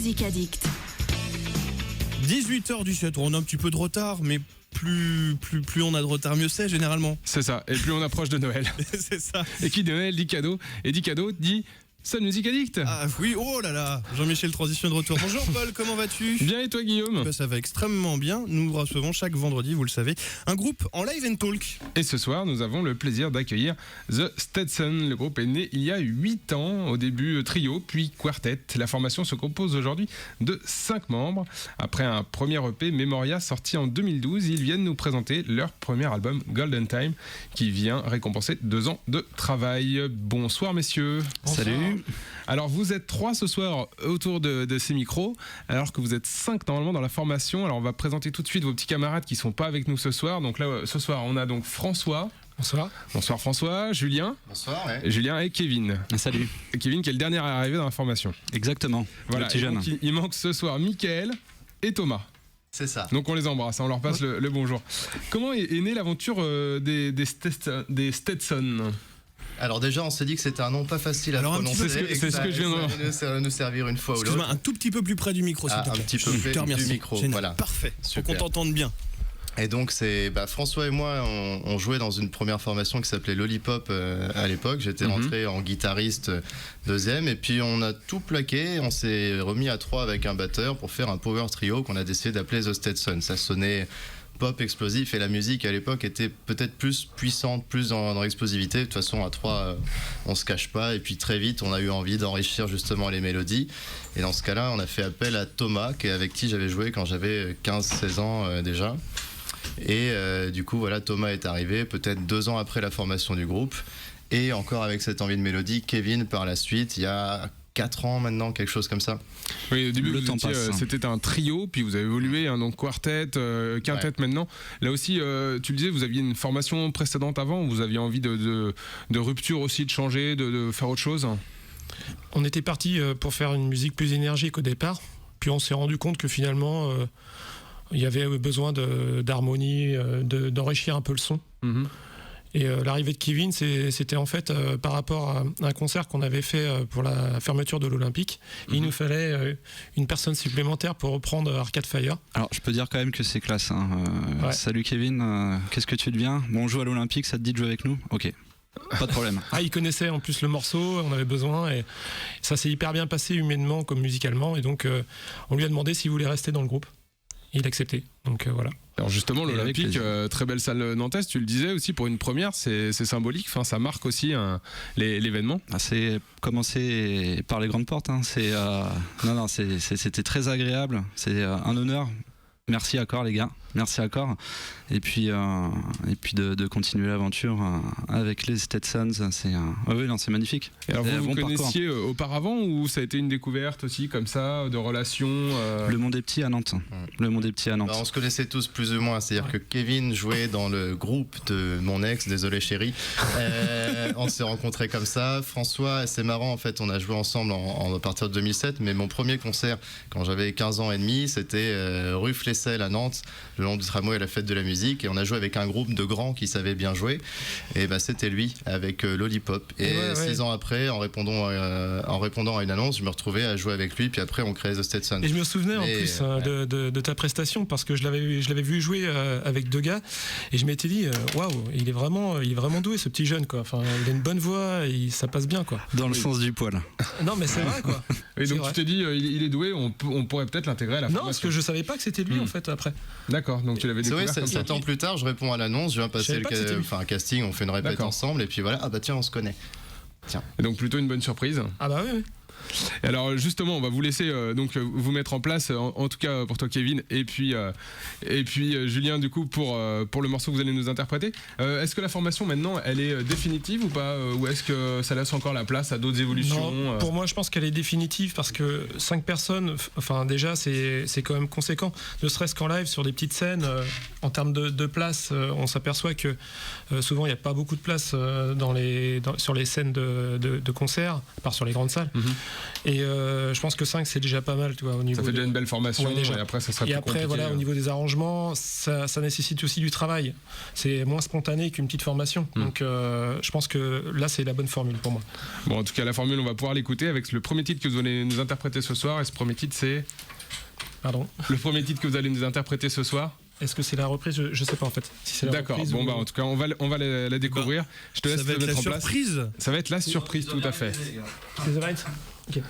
Musique Addict. 18h17, on a un petit peu de retard, mais plus on a de retard, mieux c'est généralement. C'est ça, et plus on approche de Noël. C'est ça. Et qui dit Noël dit cadeau, et dit cadeau dit Sun Music Addict. Ah oui, oh là là, Jean-Michel Transition de retour. Bonjour Paul, comment vas-tu ? Bien et toi Guillaume ? Ça va extrêmement bien. Nous recevons chaque vendredi, vous le savez, un groupe en live and talk. Et ce soir, nous avons le plaisir d'accueillir The Stetson. Le groupe est né il y a 8 ans, au début trio, puis quartet. La formation se compose aujourd'hui de 5 membres. Après un premier EP, Memoria, sorti en 2012, ils viennent nous présenter leur premier album, Golden Time, qui vient récompenser 2 ans de travail. Bonsoir messieurs. Bonsoir. Salut. Alors vous êtes 3 ce soir autour de ces micros, alors que vous êtes 5 normalement dans la formation. Alors on va présenter tout de suite vos petits camarades qui sont pas avec nous ce soir. Donc là, ce soir, on a donc François. Bonsoir. Bonsoir François, Julien. Bonsoir, ouais. Julien et Kevin. Salut. Kevin qui est le dernier à arriver dans la formation. Exactement. Voilà, le petit jeune. Donc, il manque ce soir Mickaël et Thomas. C'est ça. Donc on les embrasse, on leur passe le bonjour. Comment est née l'aventure des Stetson ? Alors déjà, on s'est dit que c'était un nom pas facile à prononcer. C'est ce que je viens de voir. Ça va nous servir une fois ou Excuse-moi, l'autre. un tout petit peu plus près du micro, s'il te plaît. Un petit peu Je près te remercie. du micro, Génial. voilà. Parfait, Super. pour qu'on t'entende bien. Et donc, François et moi, on jouait dans une première formation qui s'appelait Lollipop à l'époque. J'étais rentré en guitariste deuxième. Et puis, on a tout plaqué. On s'est remis à 3 avec un batteur pour faire un power trio qu'on a décidé d'appeler The Stetson. Ça sonnait pop explosif et la musique à l'époque était peut-être plus puissante, plus dans l'explosivité. De toute façon, à 3, on se cache pas. Et puis très vite, on a eu envie d'enrichir justement les mélodies. Et dans ce cas-là, on a fait appel à Thomas, avec qui j'avais joué quand j'avais 15-16 ans déjà. Et du coup, voilà, Thomas est arrivé peut-être 2 ans après la formation du groupe. Et encore avec cette envie de mélodie, Kevin par la suite, il y a 4 ans maintenant, quelque chose comme ça. Oui, au début, Le temps passe. c'était un trio, puis vous avez évolué, donc quartet, quintet maintenant. Là aussi, tu le disais, vous aviez une formation précédente avant, vous aviez envie de rupture aussi, de changer, de faire autre chose. On était parti pour faire une musique plus énergique au départ, puis on s'est rendu compte que finalement il y avait besoin d'harmonie, d'enrichir un peu le son. Et l'arrivée de Kevin, c'était en fait par rapport à un concert qu'on avait fait pour la fermeture de l'Olympique. Il nous fallait une personne supplémentaire pour reprendre Arcade Fire. Alors, je peux dire quand même que c'est classe. Hein. Ouais. Salut Kevin, qu'est-ce que tu deviens ? Bon, on joue à l'Olympique, ça te dit de jouer avec nous ? Ok, pas de problème. Il connaissait en plus le morceau, on avait besoin, et ça s'est hyper bien passé humainement comme musicalement. Et donc, on lui a demandé s'il voulait rester dans le groupe. Il a accepté. Donc voilà. Alors justement, Et avec l'Olympique, plaisir. très belle salle nantaise, tu le disais aussi, pour une première, c'est symbolique, enfin, ça marque aussi l'événement. C'est commencé par les grandes portes. Hein. C'était très agréable. C'est un honneur. Merci encore les gars, merci encore. Et puis de continuer l'aventure avec les Stetsons, c'est magnifique. Et alors vous Bon connaissiez auparavant ou ça a été une découverte aussi comme ça, de relations Le monde est petit à Nantes. Le monde est petit à Nantes. On se connaissait tous plus ou moins, c'est-à-dire que Kevin jouait dans le groupe de mon ex, désolé chérie. On s'est rencontrés comme ça. François, c'est marrant en fait, on a joué ensemble à partir de 2007, mais mon premier concert quand j'avais 15 ans et demi, c'était rue Flessel à Nantes, le long du tramway à la fête de la musique, et on a joué avec un groupe de grands qui savaient bien jouer, et c'était lui avec Lollipop. Et 6 ans après, en répondant à une annonce, je me retrouvais à jouer avec lui, puis après on créait The Stetson. Et je me souvenais en plus de ta prestation parce que je l'avais vu jouer avec 2 gars et je m'étais dit waouh, il est vraiment doué ce petit jeune quoi. Enfin, il a une bonne voix et ça passe bien quoi. Dans le sens du poil. Non mais c'est vrai quoi. Et donc vrai. tu t'es dit, il est doué, on pourrait peut-être l'intégrer à la Non, formation. parce que je savais pas que c'était lui en fait après. D'accord, donc tu l'avais C'est découvert vrai, comme ça. 7 ans plus tard, je réponds à l'annonce, je viens passer un casting, on fait une répète D'accord. ensemble, et puis voilà, tiens, on se connaît. Et donc plutôt une bonne surprise. Ah bah oui. Et alors justement, on va vous laisser vous mettre en place, en tout cas pour toi Kevin, et puis Julien du coup pour le morceau que vous allez nous interpréter. Est-ce que la formation maintenant elle est définitive ou pas, ou est-ce que ça laisse encore la place à d'autres évolutions? Non, pour moi je pense qu'elle est définitive parce que 5 personnes, enfin déjà c'est quand même conséquent, ne serait-ce qu'en live sur des petites scènes, en termes de place, on s'aperçoit que souvent il n'y a pas beaucoup de place sur les scènes de concert, à part sur les grandes salles. Et je pense que 5 c'est déjà pas mal, tu vois, au niveau. Ça fait déjà une belle formation, déjà. et après ça sera plus Et après, compliqué. voilà, au niveau des arrangements, ça nécessite aussi du travail. C'est moins spontané qu'une petite formation. Donc je pense que là, c'est la bonne formule pour moi. Bon, en tout cas, la formule, on va pouvoir l'écouter avec le premier titre que vous allez nous interpréter ce soir. Et ce premier titre, c'est... Pardon. Le premier titre que vous allez nous interpréter ce soir. Est-ce que c'est la reprise? Je sais pas en fait. Si c'est la D'accord. reprise Bon, ou- bah, en tout cas, on va la découvrir. Je te laisse Ça va te être la mettre en place. surprise. Ça va être la surprise, tout à fait. C'est The Right. Ok.